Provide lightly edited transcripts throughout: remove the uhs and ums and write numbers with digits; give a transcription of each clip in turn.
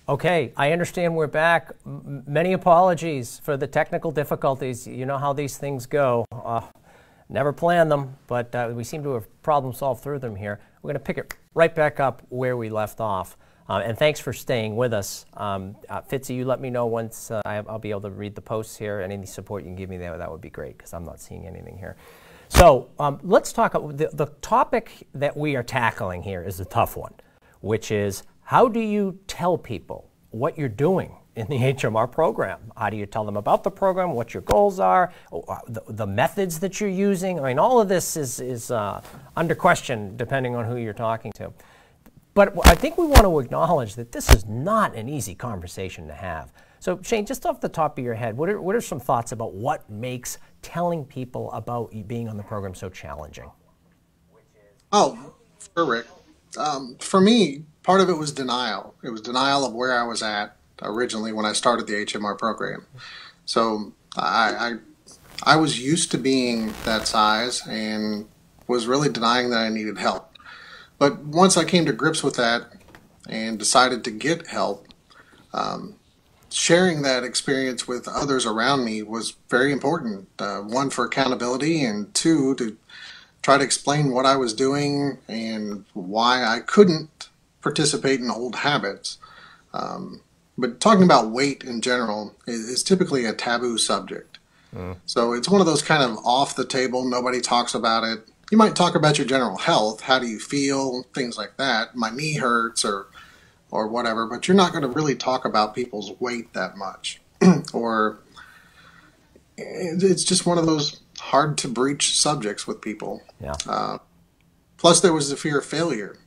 Okay, I understand we're back. Many apologies for the technical difficulties. You know how these things go. Never planned them, but we seem to have problem solved through them here. We're going to pick it right back up where we left off. And thanks for staying with us. Fitzy, you let me know once I'll be able to read the posts here. Any support you can give me there, that would be great, because I'm not seeing anything here. So let's talk. The topic that we are tackling here is a tough one, which is, how do you tell people what you're doing in the HMR program? How do you tell them about the program, what your goals are, the methods that you're using? I mean, all of this is under question depending on who you're talking to. But I think we want to acknowledge that this is not an easy conversation to have. So Shane, just off the top of your head, what are some thoughts about what makes telling people about you being on the program so challenging? Oh, for Rick. For me, part of it was denial. It was denial of where I was at originally when I started the HMR program. So I was used to being that size and was really denying that I needed help. But once I came to grips with that and decided to get help, sharing that experience with others around me was very important. One, for accountability, and two, to try to explain what I was doing and why I couldn't participate in old habits. But talking about weight in general is typically a taboo subject. So it's one of those kind of off the table, nobody talks about it. You might talk about your general health, how do you feel, things like that. My knee hurts or whatever, but you're not going to really talk about people's weight that much. Or it's just one of those hard to breach subjects with people. Yeah. Plus there was the fear of failure,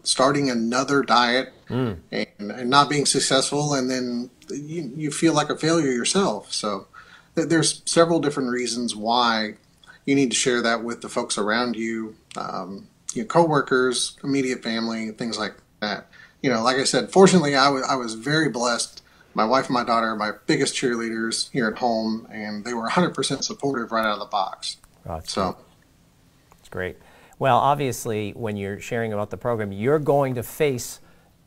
starting another diet and not being successful, and then you feel like a failure yourself. So there's several different reasons why you need to share that with the folks around you, your coworkers, immediate family, things like that. Like I said, fortunately, I was very blessed. My wife and my daughter are my biggest cheerleaders here at home, and they were 100% supportive right out of the box. That's great. Well, obviously, when you're sharing about the program, you're going to face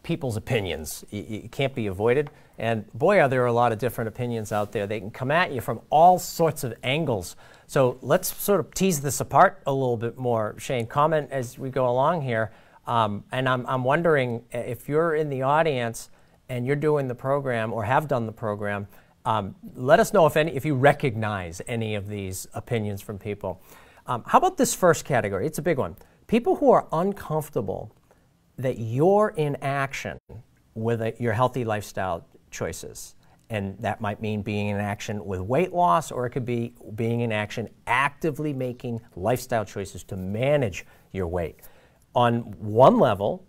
people's opinions. It can't be avoided. And boy, are there a lot of different opinions out there. They can come at you from all sorts of angles. So let's sort of tease this apart a little bit more. Shane, comment as we go along here. And I'm wondering if you're in the audience and you're doing the program or have done the program, let us know if you recognize any of these opinions from people. How about this first category? It's a big one. People who are uncomfortable that you're in action with your healthy lifestyle choices. And that might mean being in action with weight loss, or it could be being in action actively making lifestyle choices to manage your weight. On one level,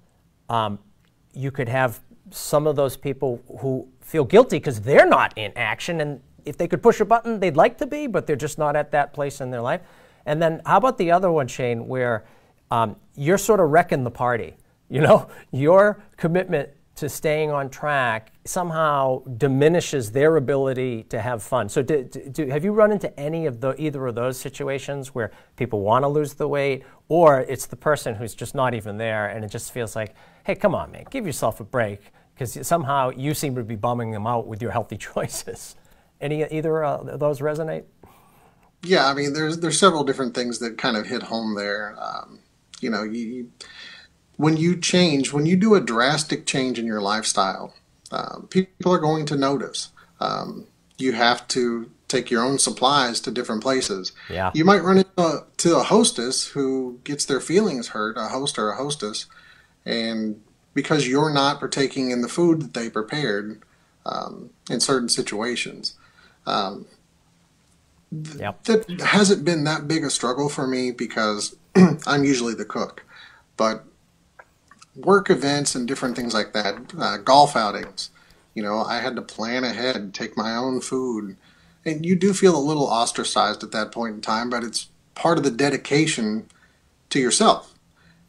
you could have some of those people who feel guilty because they're not in action, and if they could push a button, they'd like to be, but they're just not at that place in their life. And then how about the other one, Shane, where you're sort of wrecking the party? Your commitment to staying on track somehow diminishes their ability to have fun. So have you run into any of either of those situations where people want to lose the weight, or it's the person who's just not even there and it just feels like, hey, come on, man, give yourself a break, because somehow you seem to be bumming them out with your healthy choices? Either of those resonate? Yeah, I mean, there's several different things that kind of hit home there. When you do a drastic change in your lifestyle, people are going to notice. You have to take your own supplies to different places. Yeah. You might run into a hostess who gets their feelings hurt, a host or a hostess, and because you're not partaking in the food that they prepared in certain situations. Yep. That hasn't been that big a struggle for me because I'm usually the cook. But work events and different things like that, golf outings, I had to plan ahead, take my own food. And you do feel a little ostracized at that point in time, but it's part of the dedication to yourself.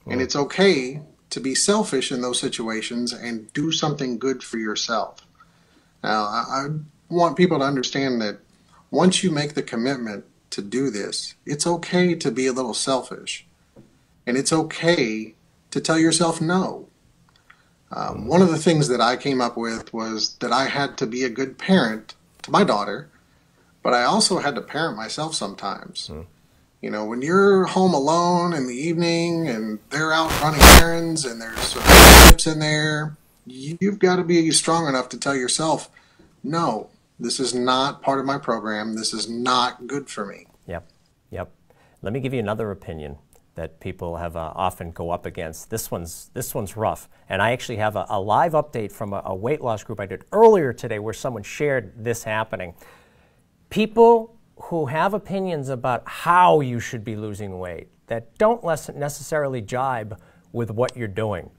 And it's okay to be selfish in those situations and do something good for yourself. Now, I want people to understand that once you make the commitment to do this, it's okay to be a little selfish. And it's okay to tell yourself no. One of the things that I came up with was that I had to be a good parent to my daughter, but I also had to parent myself sometimes. You know, when you're home alone in the evening and they're out running errands and there's some chips in there, you've got to be strong enough to tell yourself, no, this is not part of my program. This is not good for me. Yep, yep. Let me give you another opinion that people have often go up against. This one's rough. And I actually have a live update from a weight loss group I did earlier today where someone shared this happening. People who have opinions about how you should be losing weight that don't necessarily jibe with what you're doing.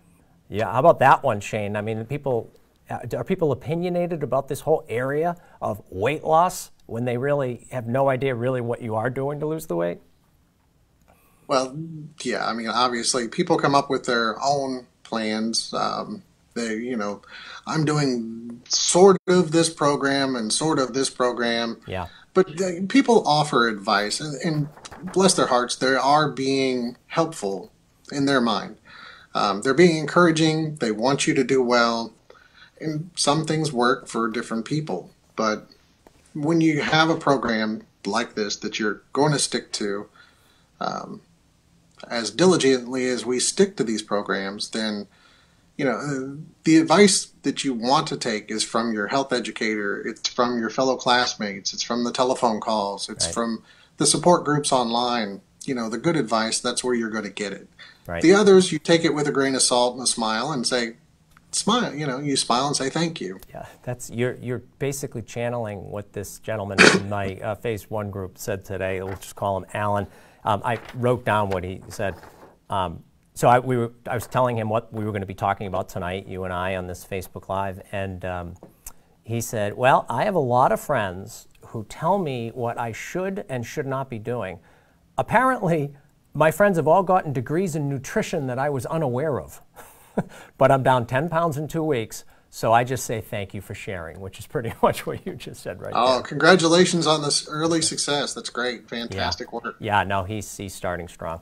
Yeah, how about that one, Shane? I mean, are people opinionated about this whole area of weight loss when they really have no idea really what you are doing to lose the weight? Well, yeah, I mean, obviously, people come up with their own plans. You know, I'm doing sort of this program and sort of this program. Yeah. But people offer advice, and bless their hearts, they are being helpful in their mind. They're being encouraging. They want you to do well. And some things work for different people. But when you have a program like this that you're going to stick to, as diligently as we stick to these programs, then you know, the advice that you want to take is from your health educator, it's from your fellow classmates, it's from the telephone calls, it's right. from the support groups online. You know, the good advice, that's where you're going to get it. Right. The others, you take it with a grain of salt and a smile and say, smile, you know, you smile and say thank you. Yeah, you're basically channeling what this gentleman in my Phase 1 group said today. We'll just call him Alan. I wrote down what he said. So I was telling him what we were going to be talking about tonight, you and I, on this Facebook Live, and he said, well, I have a lot of friends who tell me what I should and should not be doing. Apparently, my friends have all gotten degrees in nutrition that I was unaware of. But I'm down 10 pounds in 2 weeks, so I just say thank you for sharing, which is pretty much what you just said right there. Oh, congratulations on this early success. That's great. Fantastic work. Yeah, no, he's starting strong.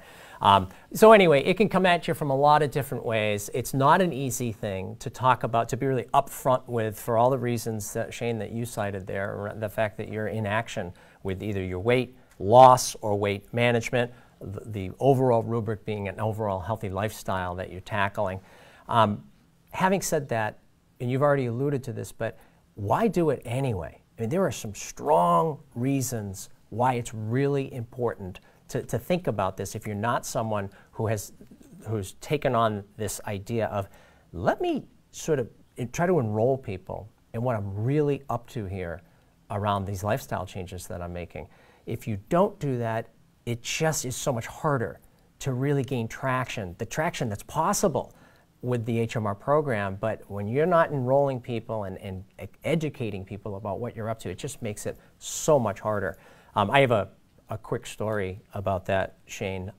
So anyway, it can come at you from a lot of different ways. It's not an easy thing to talk about, to be really upfront with, for all the reasons, that, Shane, that you cited there, the fact that you're in action with either your weight loss or weight management, the overall rubric being an overall healthy lifestyle that you're tackling. Having said that, and you've already alluded to this, but why do it anyway? I mean, there are some strong reasons why it's really important to think about this if you're not someone who's taken on this idea of, let me sort of try to enroll people in what I'm really up to here around these lifestyle changes that I'm making. If you don't do that, it just is so much harder to really gain traction, the traction that's possible with the HMR program. But when you're not enrolling people and educating people about what you're up to, it just makes it so much harder. I have a quick story about that, Shane.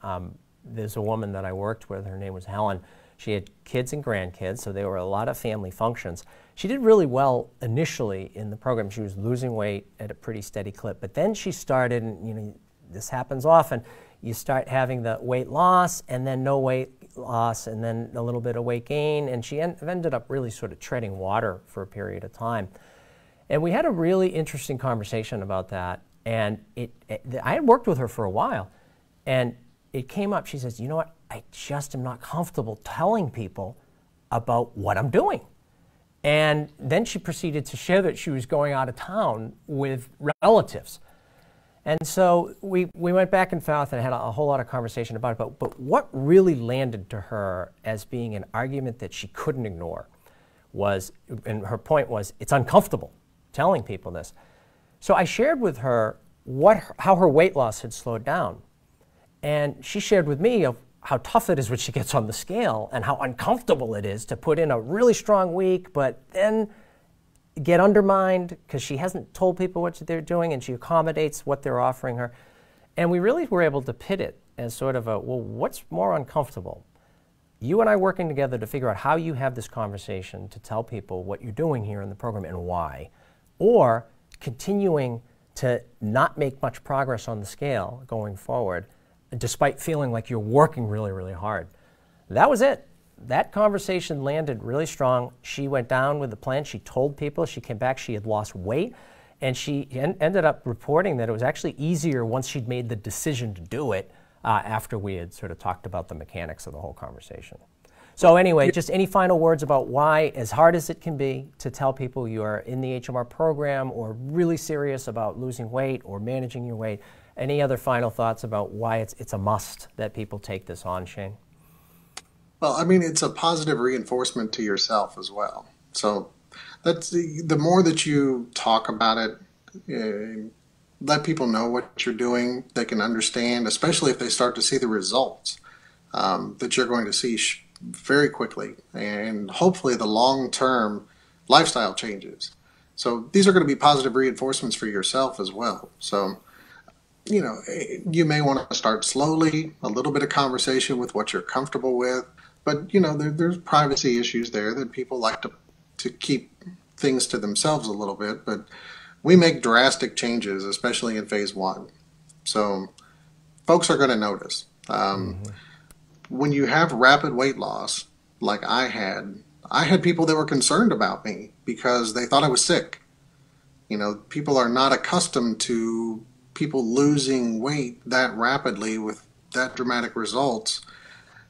There's a woman that I worked with, her name was Helen. She had kids and grandkids, so there were a lot of family functions. She did really well initially in the program. She was losing weight at a pretty steady clip, but then she started, and you know, this happens often, you start having the weight loss and then no weight loss and then a little bit of weight gain, and she ended up really sort of treading water for a period of time. And we had a really interesting conversation about that. And I had worked with her for a while, and it came up. She says, you know what, I just am not comfortable telling people about what I'm doing. And then she proceeded to share that she was going out of town with relatives. And so we went back and forth and had a whole lot of conversation about it. But what really landed to her as being an argument that she couldn't ignore was, and her point was, it's uncomfortable telling people this. So I shared with her how her weight loss had slowed down. And she shared with me of how tough it is when she gets on the scale and how uncomfortable it is to put in a really strong week, but then get undermined because she hasn't told people what they're doing and she accommodates what they're offering her. And we really were able to pit it as sort of a, well, what's more uncomfortable? You and I working together to figure out how you have this conversation to tell people what you're doing here in the program and why, or continuing to not make much progress on the scale going forward, despite feeling like you're working really, really hard. That was it. that conversation landed really strong. She went down with the plan. She told people. She came back. She had lost weight. And she ended up reporting that it was actually easier once she'd made the decision to do it after we had sort of talked about the mechanics of the whole conversation. So anyway, just any final words about why, as hard as it can be to tell people you are in the HMR program or really serious about losing weight or managing your weight, any other final thoughts about why it's a must that people take this on, Shane? Well, I mean, it's a positive reinforcement to yourself as well. So that's the more that you talk about it, let people know what you're doing. They can understand, especially if they start to see the results that you're going to see very quickly, and hopefully the long-term lifestyle changes. So these are going to be positive reinforcements for yourself as well. So, you know, you may want to start slowly, a little bit of conversation with what you're comfortable with, but, you know, there's privacy issues there that people like to keep things to themselves a little bit, but we make drastic changes, especially in phase 1. So folks are going to notice. When you have rapid weight loss, like I had people that were concerned about me because they thought I was sick. You know, people are not accustomed to people losing weight that rapidly with that dramatic results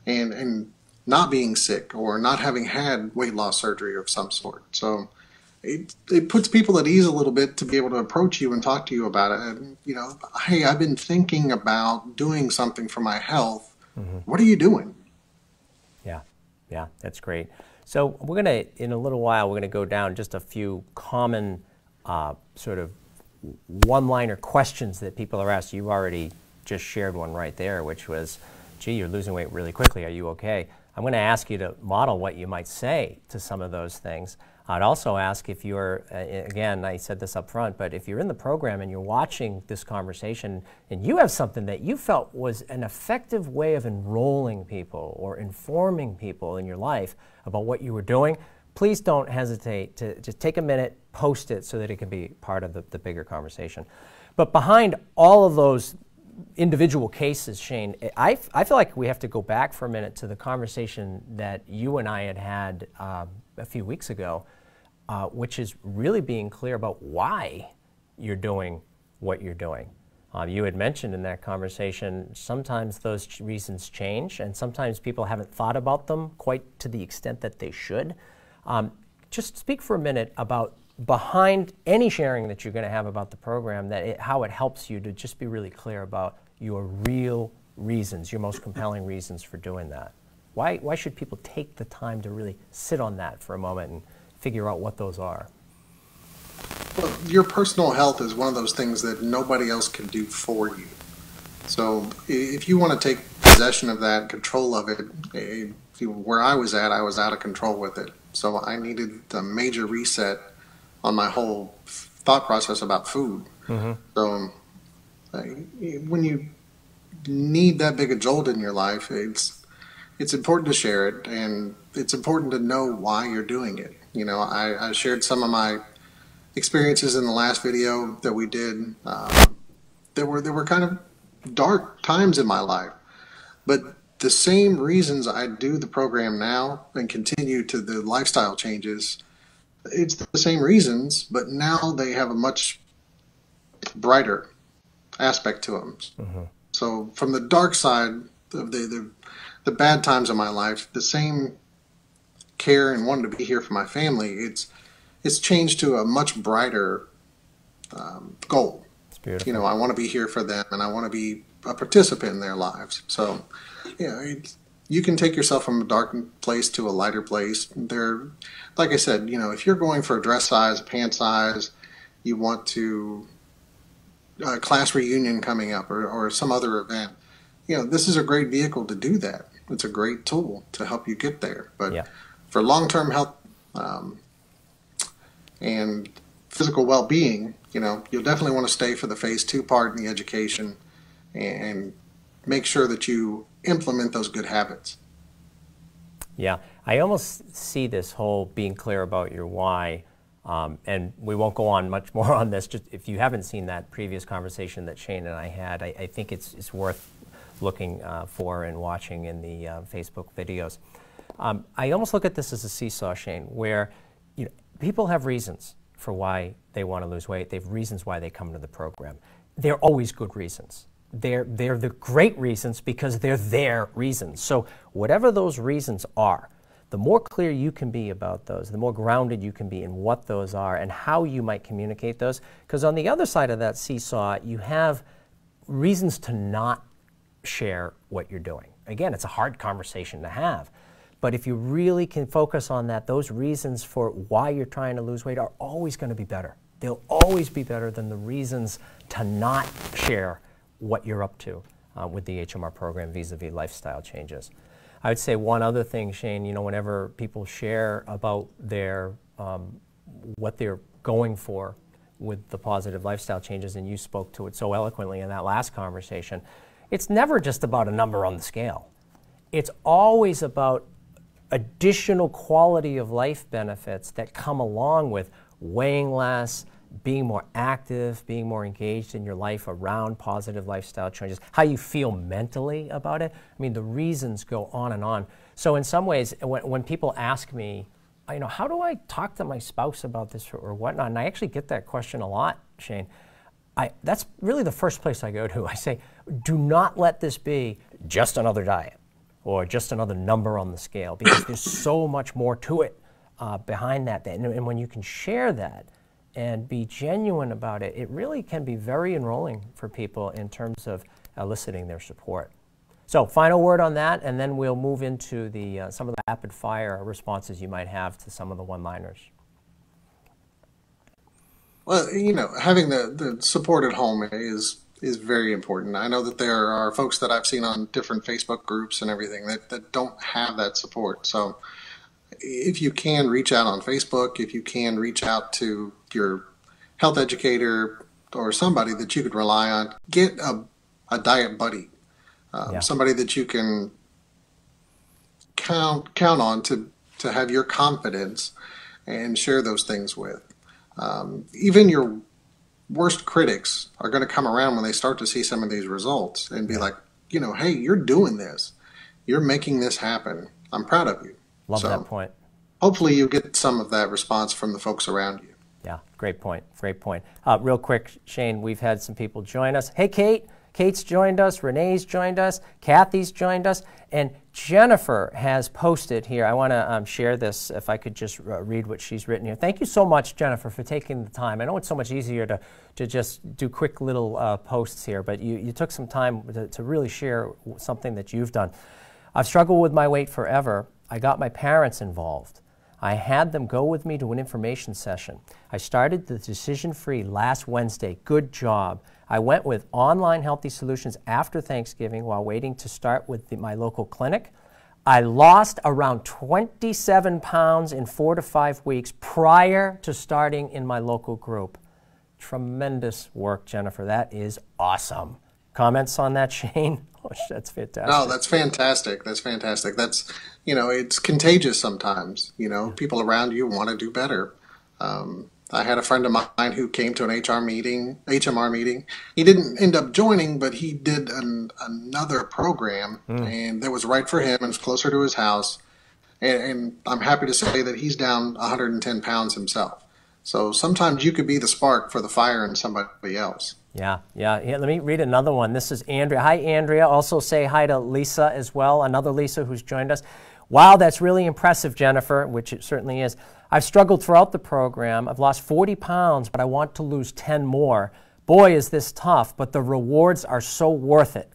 and not being sick or not having had weight loss surgery of some sort. So it puts people at ease a little bit to be able to approach you and talk to you about it. And, you know, hey, I've been thinking about doing something for my health. What are you doing? Yeah, that's great. So we're going to, in a little while, we're going to go down just a few common sort of one-liner questions that people are asked. You already just shared one right there, which was, gee, you're losing weight really quickly. Are you okay? I'm going to ask you to model what you might say to some of those things. I'd also ask if you're, again, I said this up front, but if you're in the program and you're watching this conversation and you have something that you felt was an effective way of enrolling people or informing people in your life about what you were doing, please don't hesitate to just take a minute, post it so that it can be part of the bigger conversation. But behind all of those individual cases, Shane, I feel like we have to go back for a minute to the conversation that you and I had a few weeks ago, which is really being clear about why you're doing what you're doing. You had mentioned in that conversation sometimes those reasons change, and sometimes people haven't thought about them quite to the extent that they should. Just speak for a minute about behind any sharing that you're going to have about the program, how it helps you to just be really clear about your real reasons, your most compelling reasons for doing that. Why should people take the time to really sit on that for a moment and figure out what those are? Well, your personal health is one of those things that nobody else can do for you. So if you want to take possession of that, control of it, where I was out of control with it. So I needed a major reset on my whole thought process about food. So when you need that big a jolt in your life, it's important to share it, and it's important to know why you're doing it. You know, I shared some of my experiences in the last video that we did. There were kind of dark times in my life, but the same reasons I do the program now and continue to the lifestyle changes, it's the same reasons, but now they have a much brighter aspect to them. So from the dark side of the bad times of my life, the same care and wanting to be here for my family, it's changed to a much brighter goal. It's beautiful. You know, I want to be here for them, and I want to be a participant in their lives. So, yeah, you can take yourself from a dark place to a lighter place. Like I said, you know, if you're going for a dress size, a pant size, you want to a class reunion coming up or some other event, you know, this is a great vehicle to do that. It's a great tool to help you get there. But for long-term health and physical well-being, you know, you'll definitely want to stay for the phase 2 part in the education and make sure that you implement those good habits. Yeah, I almost see this whole being clear about your why, and we won't go on much more on this. Just if you haven't seen that previous conversation that Shane and I had, I think it's worth looking for and watching in the Facebook videos. I almost look at this as a seesaw, Shane, where people have reasons for why they want to lose weight. They have reasons why they come to the program. They're always good reasons. They're the great reasons because they're their reasons. So whatever those reasons are, the more clear you can be about those, the more grounded you can be in what those are and how you might communicate those. Because on the other side of that seesaw, you have reasons to not share what you're doing. Again, it's a hard conversation to have. But if you really can focus on that, those reasons for why you're trying to lose weight are always going to be better. They'll always be better than the reasons to not share what you're up to with the HMR program vis-a-vis lifestyle changes. I would say one other thing, Shane, whenever people share about their what they're going for with the positive lifestyle changes, and you spoke to it so eloquently in that last conversation, it's never just about a number on the scale. It's always about additional quality of life benefits that come along with weighing less, being more active, being more engaged in your life around positive lifestyle changes, how you feel mentally about it. I mean, the reasons go on and on. So in some ways, when people ask me, how do I talk to my spouse about this or whatnot, and I actually get that question a lot, Shane, that's really the first place I go to. I say, do not let this be just another diet or just another number on the scale, because there's so much more to it behind that. And when you can share that and be genuine about it, it really can be very enrolling for people in terms of eliciting their support. So final word on that, and then we'll move into some of the rapid fire responses you might have to some of the one-liners. Well, having the support at home is very important. I know that there are folks that I've seen on different Facebook groups and everything that don't have that support. So if you can reach out on Facebook, if you can reach out to your health educator or somebody that you could rely on, get a diet buddy, somebody that you can count on to have your confidence and share those things with. Even your worst critics are going to come around when they start to see some of these results and be like, hey, you're doing this. You're making this happen. I'm proud of you. Love that point. Hopefully you get some of that response from the folks around you. Yeah, great point. Great point. Real quick, Shane, we've had some people join us. Hey, Kate. Kate's joined us. Renee's joined us. Kathy's joined us. And Jennifer has posted here. I want to share this, if I could just read what she's written here. Thank you so much, Jennifer, for taking the time. I know it's so much easier to just do quick little posts here, but you took some time to really share something that you've done. I've struggled with my weight forever. I got my parents involved. I had them go with me to an information session. I started the Decision Free last Wednesday. Good job. I went with Online Healthy Solutions after Thanksgiving while waiting to start with my local clinic. I lost around 27 pounds in 4 to 5 weeks prior to starting in my local group. Tremendous work, Jennifer. That is awesome. Comments on that, Shane? Oh, that's fantastic. No, that's fantastic. That's fantastic. That's, it's contagious sometimes. People around you want to do better. I had a friend of mine who came to an HMR meeting. He didn't end up joining, but he did another program, and that was right for him and was closer to his house. And I'm happy to say that he's down 110 pounds himself. So sometimes you could be the spark for the fire in somebody else. Yeah. Let me read another one. This is Andrea. Hi, Andrea. Also say hi to Lisa as well, another Lisa who's joined us. Wow, that's really impressive, Jennifer, which it certainly is. I've struggled throughout the program. I've lost 40 pounds, but I want to lose 10 more. Boy, is this tough, but the rewards are so worth it.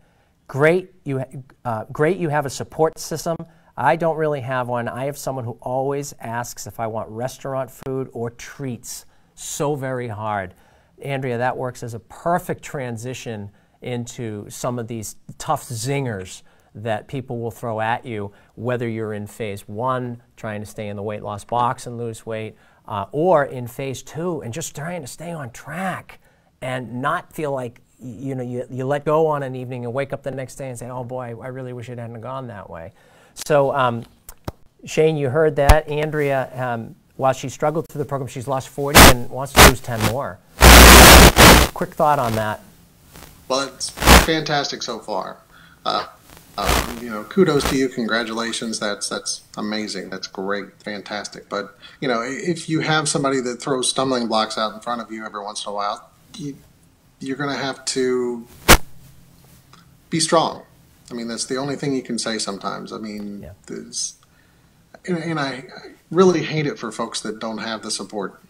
Great you have a support system. I don't really have one. I have someone who always asks if I want restaurant food or treats. So very hard. Andrea, that works as a perfect transition into some of these tough zingers that people will throw at you, whether you're in phase 1, trying to stay in the weight loss box and lose weight, or in phase 2 and just trying to stay on track and not feel like you let go on an evening and wake up the next day and say, oh boy, I really wish it hadn't gone that way. So Shane, you heard that. Andrea, while she struggled through the program, she's lost 40 and wants to lose 10 more. Quick thought on that. Well, it's fantastic so far. Kudos to you, congratulations. That's amazing. That's great, fantastic. But if you have somebody that throws stumbling blocks out in front of you every once in a while, you're going to have to be strong. I mean, that's the only thing you can say sometimes. I mean, Yeah. and I really hate it for folks that don't have the support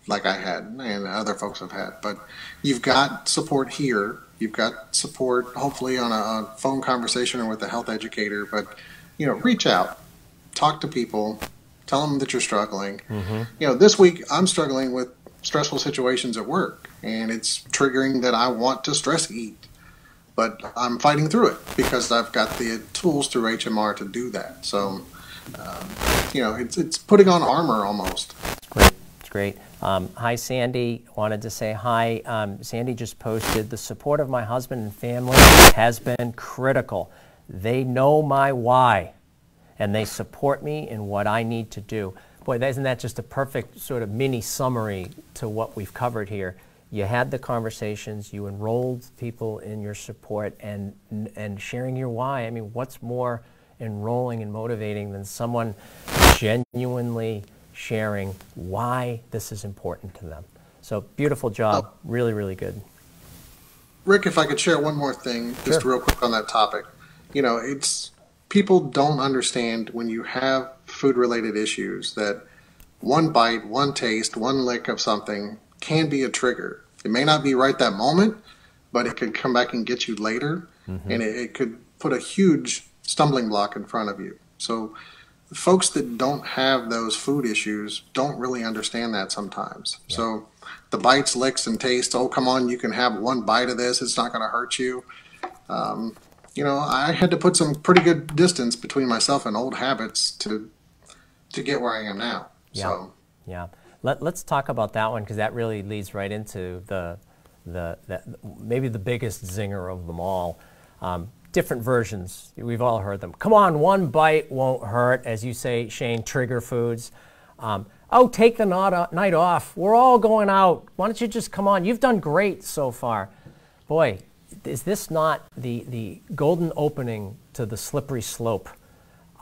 like I had and other folks have had. But you've got support here. You've got support, hopefully, on a phone conversation or with a health educator. But, reach out, talk to people, tell them that you're struggling. Mm-hmm. This week I'm struggling with stressful situations at work, and it's triggering that I want to stress eat. But I'm fighting through it because I've got the tools through HMR to do that. So, it's putting on armor almost. Great. It's great. Hi, Sandy. Wanted to say hi. Sandy just posted, the support of my husband and family has been critical. They know my why, and they support me in what I need to do. Boy, isn't that just a perfect sort of mini summary to what we've covered here? You had the conversations, you enrolled people in your support, and sharing your why. I mean, what's more enrolling and motivating than someone genuinely sharing why this is important to them? So beautiful job. Really, really good. Rick, if I could share one more thing, just Sure. real quick on that topic. It's people don't understand when you have food-related issues that one bite, one taste, one lick of something can be a trigger. It may not be right that moment, but it could come back and get you later, and it could put a huge stumbling block in front of you. So folks that don't have those food issues don't really understand that sometimes. Yeah. So the bites, licks, and tastes, oh, come on, you can have one bite of this. It's not going to hurt you. I had to put some pretty good distance between myself and old habits to get where I am now. Yeah. So. Yeah. Let's talk about that one, because that really leads right into maybe the biggest zinger of them all. Different versions. We've all heard them. Come on, one bite won't hurt, as you say, Shane, trigger foods. Take the night off. We're all going out. Why don't you just come on? You've done great so far. Boy, is this not the golden opening to the slippery slope?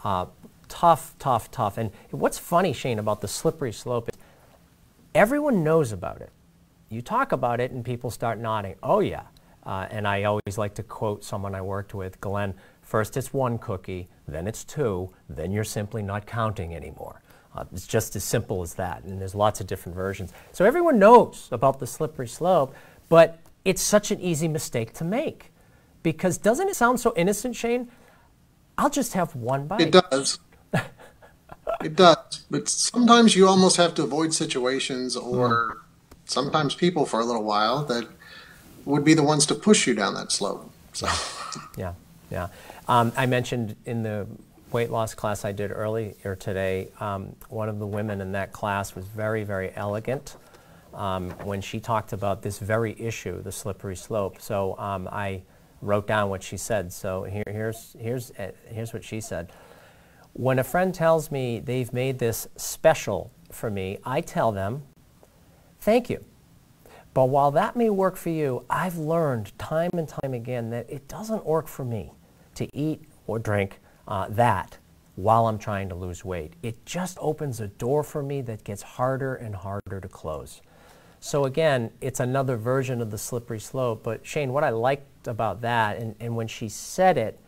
Tough, tough, tough. And what's funny, Shane, about the slippery slope is everyone knows about it. You talk about it and people start nodding. Oh, yeah. And I always like to quote someone I worked with, Glenn, first it's one cookie, then it's two, then you're simply not counting anymore. It's just as simple as that, and there's lots of different versions. So everyone knows about the slippery slope, but it's such an easy mistake to make. Because doesn't it sound so innocent, Shane? I'll just have one bite. It does. It does. But sometimes you almost have to avoid situations or sometimes people for a little while that would be the ones to push you down that slope. So. Yeah, yeah. I mentioned in the weight loss class I did earlier today, one of the women in that class was very, very elegant when she talked about this very issue, the slippery slope. So I wrote down what she said. So here's what she said. When a friend tells me they've made this special for me, I tell them, thank you. But while that may work for you, I've learned time and time again that it doesn't work for me to eat or drink that while I'm trying to lose weight. It just opens a door for me that gets harder and harder to close. So again, it's another version of the slippery slope. But Shane, what I liked about that, and when she said it,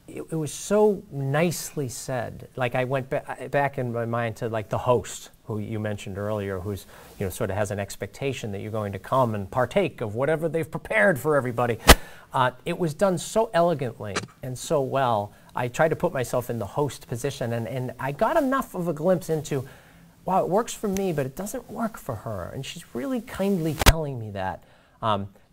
it was so nicely said. Like I went back in my mind to like the host, who you mentioned earlier, who's sort of has an expectation that you're going to come and partake of whatever they've prepared for everybody. It was done so elegantly and so well. I tried to put myself in the host position, and I got enough of a glimpse into, wow, it works for me, but it doesn't work for her. And she's really kindly telling me that.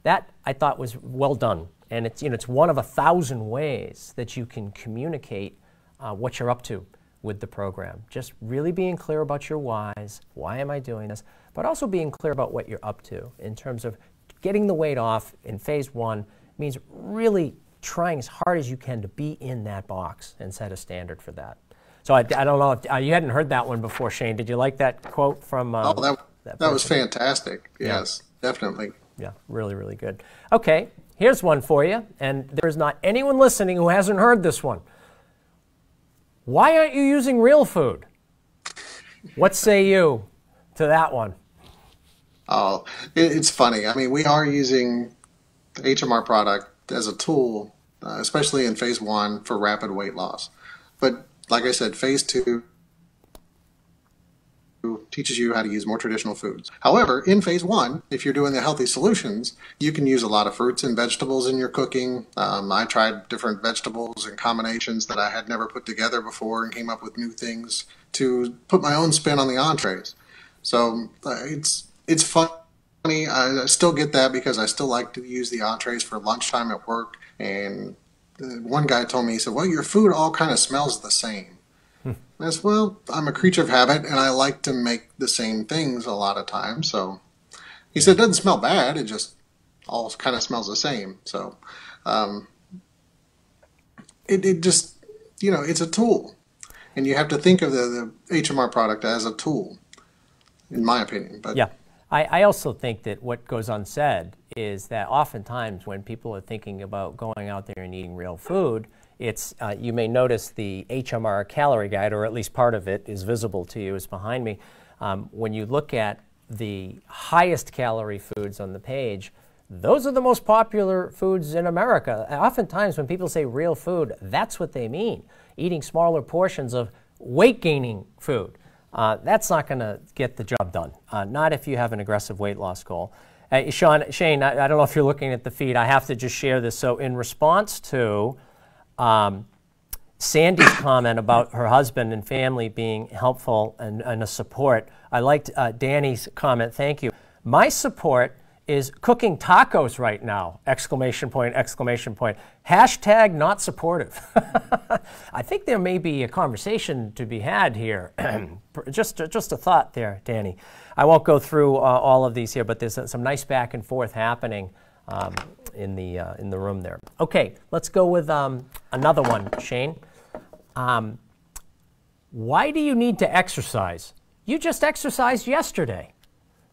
That I thought was well done. And it's one of 1,000 ways that you can communicate what you're up to with the program. Just really being clear about your whys. Why am I doing this? But also being clear about what you're up to in terms of getting the weight off in phase one means really trying as hard as you can to be in that box and set a standard for that. So I don't know if you hadn't heard that one before, Shane. Did you like that quote from that was fantastic. Yes, yeah. Definitely. Yeah, really, really good. Okay, here's one for you, and there's not anyone listening who hasn't heard this one. Why aren't you using real food? What say you to that one? Oh, it's funny. I mean, we are using the HMR product as a tool, especially in phase 1 for rapid weight loss. But like I said, phase 2 teaches you how to use more traditional foods. However, in phase 1, if you're doing the healthy solutions, you can use a lot of fruits and vegetables in your cooking. I tried different vegetables and combinations that I had never put together before and came up with new things to put my own spin on the entrees. So it's funny. I still get that because I still like to use the entrees for lunchtime at work. And one guy told me, he said, well, your food all kind of smells the same. I said, well, I'm a creature of habit, and I like to make the same things a lot of times. So he said, it doesn't smell bad. It just all kind of smells the same. So it just, it's a tool. And you have to think of the HMR product as a tool, in my opinion. But yeah. I also think that what goes unsaid is that oftentimes when people are thinking about going out there and eating real food, it's you may notice the HMR calorie guide, or at least part of it is visible to you, is behind me. When you look at the highest calorie foods on the page, those are the most popular foods in America. Oftentimes when people say real food, that's what they mean. Eating smaller portions of weight-gaining food. That's not going to get the job done, not if you have an aggressive weight loss goal. Shane, I don't know if you're looking at the feed. I have to just share this. So in response to Sandy's comment about her husband and family being helpful and a support, I liked Danny's comment. Thank you. My support is cooking tacos right now! Exclamation point, exclamation point. Hashtag not supportive. I think there may be a conversation to be had here. just a thought there, Danny. I won't go through all of these here, but there's some nice back and forth happening in the room there. Okay, let's go with another one, Shane. Why do you need to exercise? You just exercised yesterday.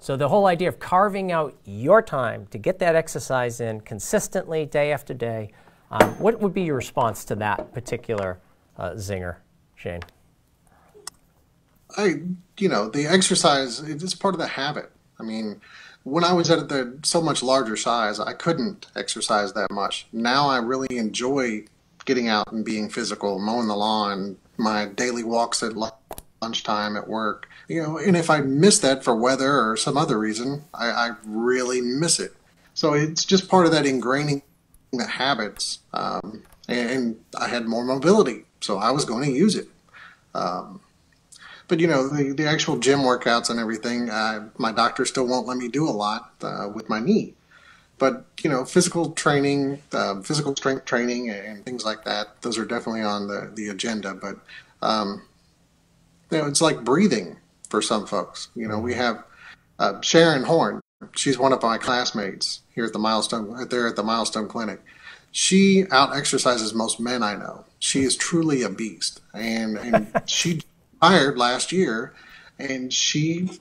So the whole idea of carving out your time to get that exercise in consistently, day after day, what would be your response to that particular zinger, Shane? The exercise, it's part of the habit. I mean, when I was at the so much larger size, I couldn't exercise that much. Now I really enjoy getting out and being physical, mowing the lawn, my daily walks at lunchtime at work. And if I miss that for weather or some other reason, I really miss it. So it's just part of that ingraining the habits. And I had more mobility, so I was going to use it. But the actual gym workouts and everything, my doctor still won't let me do a lot with my knee. But physical training, physical strength training, and things like that, those are definitely on the agenda. But it's like breathing for some folks. We have Sharon Horn. She's one of my classmates here at the Milestone Clinic. She out exercises most men I know. She is truly a beast, and she retired last year, and she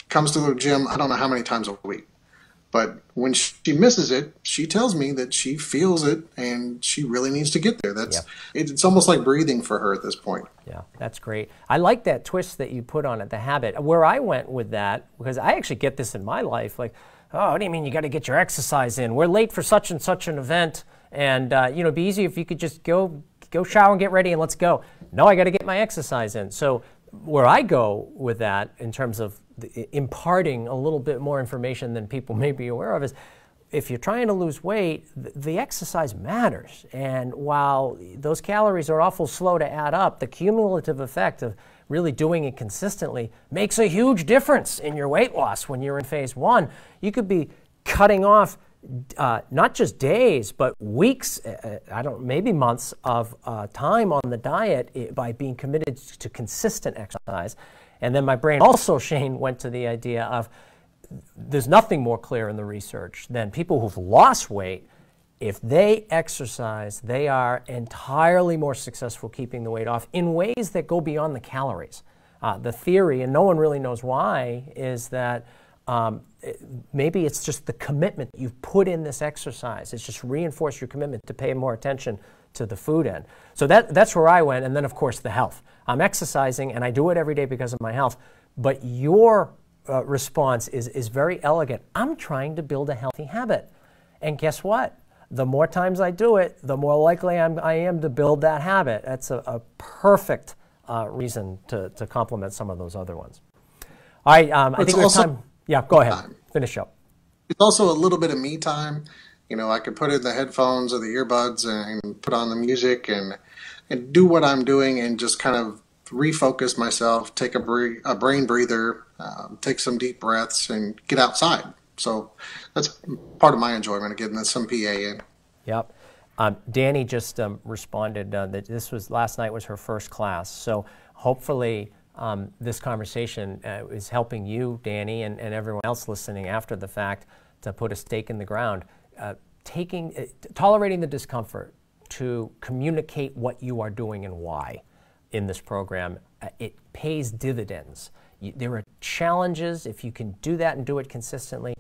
comes to the gym I don't know how many times a week. But when she misses it, she tells me that she feels it and she really needs to get there. It's almost like breathing for her at this point. Yeah, that's great. I like that twist that you put on it, the habit. Where I went with that, because I actually get this in my life, like, oh, what do you mean you got to get your exercise in? We're late for such and such an event, and it'd be easy if you could just go shower and get ready and let's go. No, I got to get my exercise in. So where I go with that in terms of imparting a little bit more information than people may be aware of is if you're trying to lose weight, the exercise matters. And while those calories are awful slow to add up, the cumulative effect of really doing it consistently makes a huge difference in your weight loss when you're in phase 1. You could be cutting off not just days, but weeks, maybe months of time on the diet by being committed to consistent exercise. And then my brain also, Shane, went to the idea of there's nothing more clear in the research than people who've lost weight. If they exercise, they are entirely more successful keeping the weight off in ways that go beyond the calories. The theory, and no one really knows why, is that maybe it's just the commitment that you've put in this exercise. It's just reinforced your commitment to pay more attention to the food end. So that's where I went. And then, of course, the health. I'm exercising, and I do it every day because of my health. But your response is very elegant. I'm trying to build a healthy habit. And guess what? The more times I do it, the more likely I am to build that habit. That's a perfect reason to complement some of those other ones. All right, I think we have time. Yeah, go ahead. Finish up. It's also a little bit of me time. You know, I could put in the headphones or the earbuds and put on the music and do what I'm doing and just kind of refocus myself, take a brain breather, take some deep breaths, and get outside. So that's part of my enjoyment of getting some PA in. Yep. Danny just responded that last night was her first class. So hopefully this conversation is helping you, Danny, and everyone else listening after the fact to put a stake in the ground. Tolerating the discomfort to communicate what you are doing and why in this program, it pays dividends. There are challenges, if you can do that and do it consistently,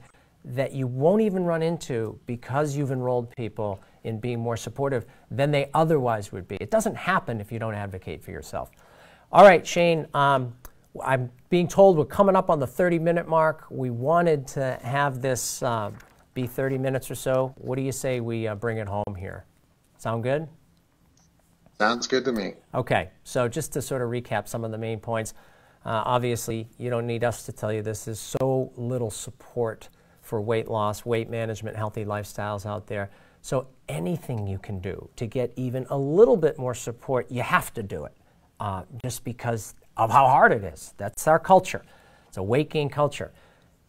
that you won't even run into because you've enrolled people in being more supportive than they otherwise would be. It doesn't happen if you don't advocate for yourself. All right, Shane, I'm being told we're coming up on the 30-minute mark. We wanted to have this be 30 minutes or so. What do you say we bring it home here? Sound good? Sounds good to me. Okay, so just to sort of recap some of the main points, obviously you don't need us to tell you this. There's so little support for weight loss, weight management, healthy lifestyles out there. So anything you can do to get even a little bit more support, you have to do it, just because of how hard it is. That's our culture. It's a weight gain culture.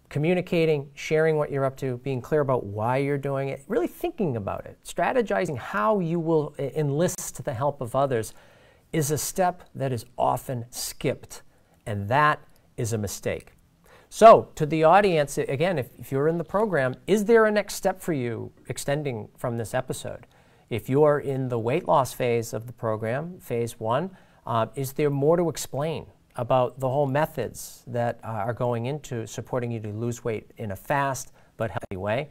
Communicating, sharing what you're up to, being clear about why you're doing it, really thinking about it, strategizing how you will enlist the help of others is a step that is often skipped, and that is a mistake. So to the audience, again, if you're in the program, is there a next step for you extending from this episode? If you're in the weight loss phase of the program, phase 1, is there more to explain about the whole methods that are going into supporting you to lose weight in a fast but healthy way?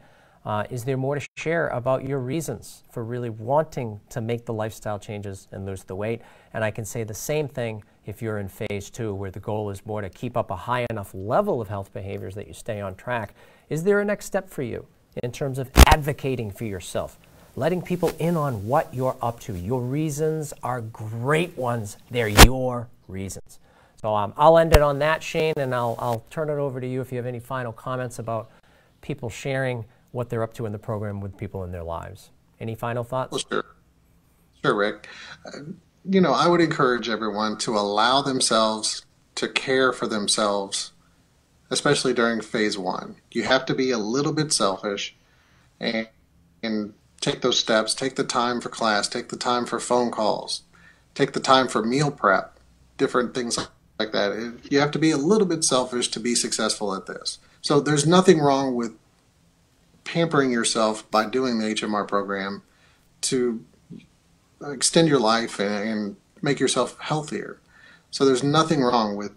Is there more to share about your reasons for really wanting to make the lifestyle changes and lose the weight? And I can say the same thing if you're in phase 2, where the goal is more to keep up a high enough level of health behaviors that you stay on track. Is there a next step for you in terms of advocating for yourself, letting people in on what you're up to? Your reasons are great ones. They're your reasons. So I'll end it on that, Shane, and I'll turn it over to you if you have any final comments about people sharing what they're up to in the program with people in their lives. Any final thoughts? Well, sure. Sure, Rick. You know, I would encourage everyone to allow themselves to care for themselves, especially during phase 1. You have to be a little bit selfish and take those steps, take the time for class, take the time for phone calls, take the time for meal prep, different things like that. You have to be a little bit selfish to be successful at this. So there's nothing wrong with pampering yourself by doing the HMR program to extend your life and make yourself healthier. So there's nothing wrong with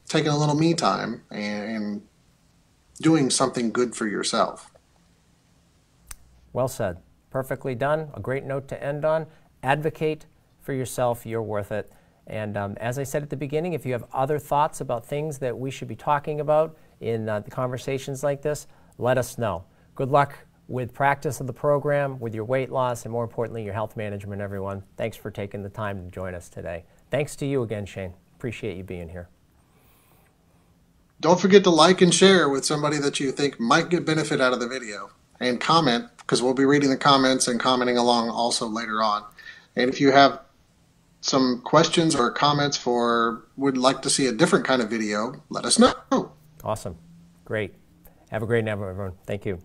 taking a little me time and doing something good for yourself. Well said. Perfectly done. A great note to end on. Advocate for yourself. You're worth it. And as I said at the beginning, if you have other thoughts about things that we should be talking about in the conversations like this, let us know. Good luck with practice of the program, with your weight loss, and more importantly, your health management, everyone. Thanks for taking the time to join us today. Thanks to you again, Shane. Appreciate you being here. Don't forget to like and share with somebody that you think might get benefit out of the video. And comment, because we'll be reading the comments and commenting along also later on. And if you have some questions or comments would like to see a different kind of video, let us know. Awesome. Great. Have a great night, everyone. Thank you.